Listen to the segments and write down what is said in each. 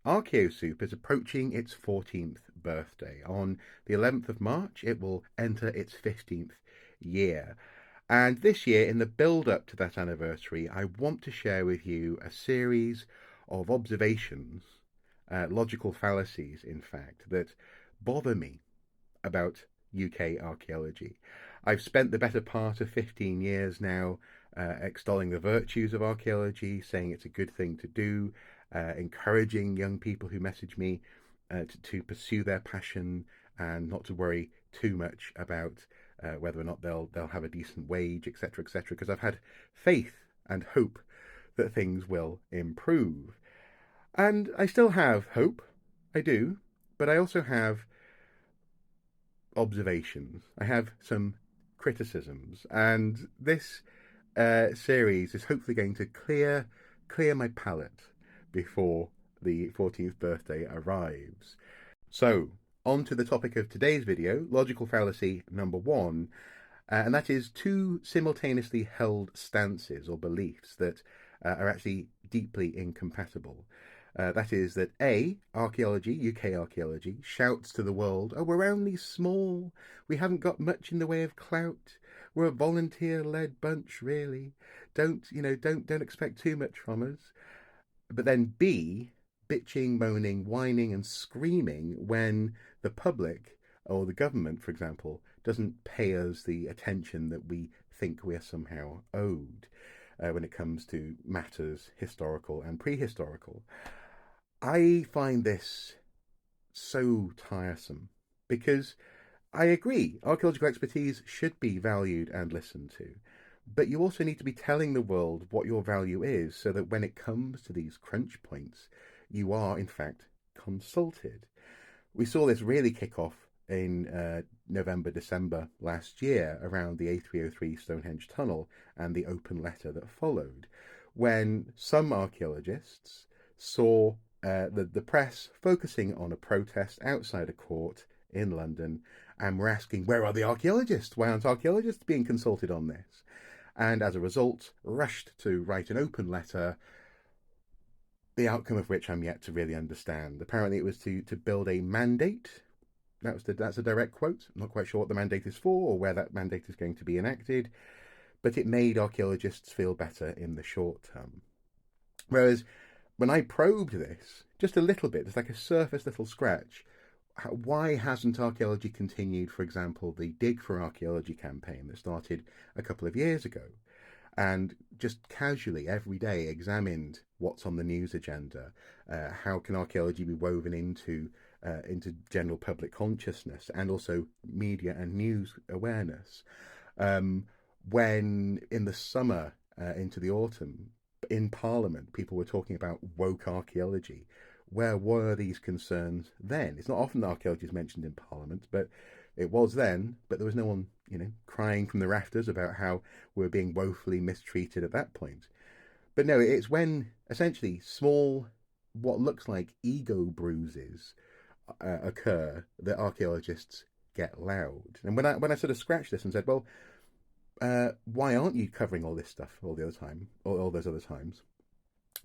Archaeosoup is approaching its 14th birthday. On the 11th of March, it will enter its 15th year. And this year, in the build up to that anniversary, I want to share with you a series of observations, logical fallacies, in fact, that bother me about UK archaeology. I've spent the better part of 15 years now extolling the virtues of archaeology, saying it's a good thing to do, encouraging young people who message me to pursue their passion and not to worry too much about whether or not they'll have a decent wage, etc., etc. Because I've had faith and hope that things will improve, and I still have hope. I do, but I also have observations. I have some criticisms, and this series is hopefully going to clear my palate before the 14th birthday arrives. So, on to the topic of today's video, logical fallacy number one, and that is two simultaneously held stances or beliefs that are actually deeply incompatible. That is that A, archaeology, UK archaeology, shouts to the world, oh, we're only small, we haven't got much in the way of clout, we're a volunteer-led bunch, really. Don't expect too much from us. But then B, bitching, moaning, whining, and screaming when the public or the government, for example, doesn't pay us the attention that we think we're somehow owed when it comes to matters historical and prehistorical. I find this so tiresome because I agree, archaeological expertise should be valued and listened to. But you also need to be telling the world what your value is so that when it comes to these crunch points, you are, in fact, consulted. We saw this really kick off in November, December last year around the A303 Stonehenge Tunnel and the open letter that followed, when some archaeologists saw the press focusing on a protest outside a court in London and were asking, where are the archaeologists? Why aren't archaeologists being consulted on this? And as a result, rushed to write an open letter, the outcome of which I'm yet to really understand. Apparently, it was to build a mandate. That's a direct quote. I'm not quite sure what the mandate is for or where that mandate is going to be enacted, but it made archaeologists feel better in the short term. Whereas when I probed this just a little bit, it's like a surface little scratch. Why hasn't archaeology continued, for example, the Dig for Archaeology campaign that started a couple of years ago and just casually every day examined what's on the news agenda? How can archaeology be woven into general public consciousness and also media and news awareness? When in the summer into the autumn, in Parliament, people were talking about woke archaeology. Where were these concerns then? It's not often that archaeology is mentioned in Parliament, but it was then. But there was no one, crying from the rafters about how we're being woefully mistreated at that point. But no, it's when essentially small, what looks like ego bruises occur that archaeologists get loud. And when I sort of scratched this and said, well, why aren't you covering all this stuff all the other time, or all those other times?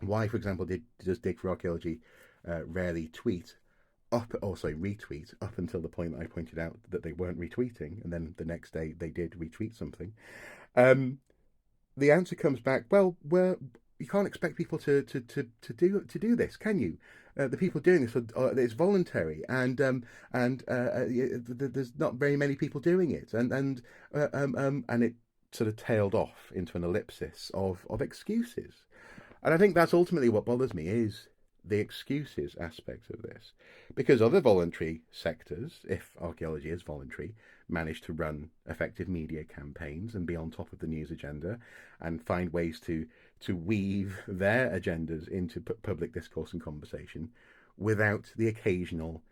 Why, for example, does Dig for Archaeology rarely retweet up until the point that I pointed out that they weren't retweeting, and then the next day they did retweet something? The answer comes back, well, you can't expect people to do this, can you? The people doing this it's voluntary, and there's not very many people doing it, and it sort of tailed off into an ellipsis of excuses. And I think that's ultimately what bothers me is the excuses aspect of this. Because other voluntary sectors, if archaeology is voluntary, manage to run effective media campaigns and be on top of the news agenda and find ways to weave their agendas into public discourse and conversation without the occasional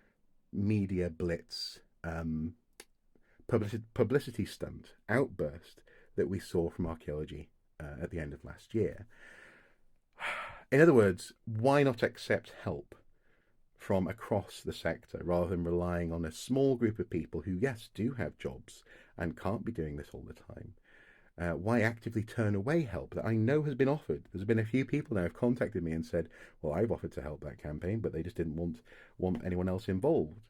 media blitz, publicity stunt outburst that we saw from archaeology at the end of last year. In other words, why not accept help from across the sector rather than relying on a small group of people who, yes, do have jobs and can't be doing this all the time? Why actively turn away help that I know has been offered? There's been a few people now have contacted me and said, "Well, I've offered to help that campaign, but they just didn't want anyone else involved."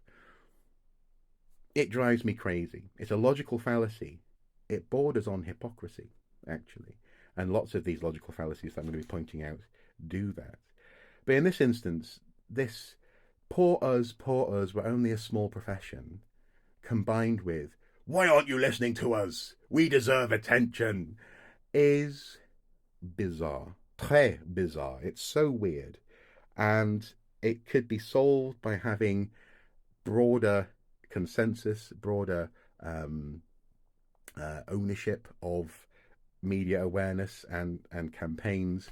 It drives me crazy. It's a logical fallacy. It borders on hypocrisy, actually, and lots of these logical fallacies that I'm going to be pointing out do that. But in this instance, this poor us, we're only a small profession, combined with "why aren't you listening to us? We deserve attention," is bizarre. Très bizarre. It's so weird. And it could be solved by having broader consensus, broader um, ownership of media awareness and campaigns.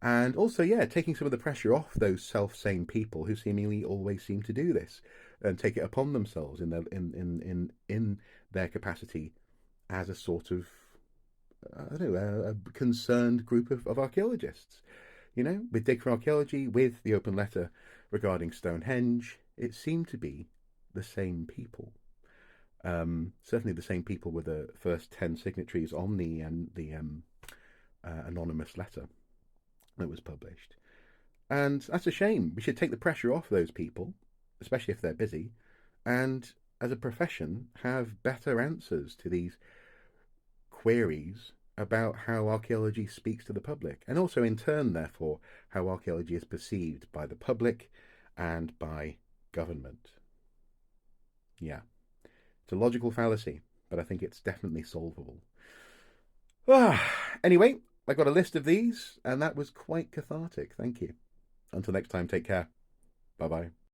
And also, yeah, taking some of the pressure off those self-same people who seemingly always seem to do this and take it upon themselves in their capacity as a sort of, I don't know, a concerned group of archaeologists. You know, with Dig for Archaeology, with the open letter regarding Stonehenge, it seemed to be the same people. Certainly the same people were the first 10 signatories on the anonymous letter that was published. And that's a shame. We should take the pressure off those people, especially if they're busy, and as a profession, have better answers to these queries about how archaeology speaks to the public, and also in turn, therefore, how archaeology is perceived by the public and by government. Yeah, it's a logical fallacy, but I think it's definitely solvable. Anyway, I got a list of these, and that was quite cathartic. Thank you. Until next time, take care. Bye bye.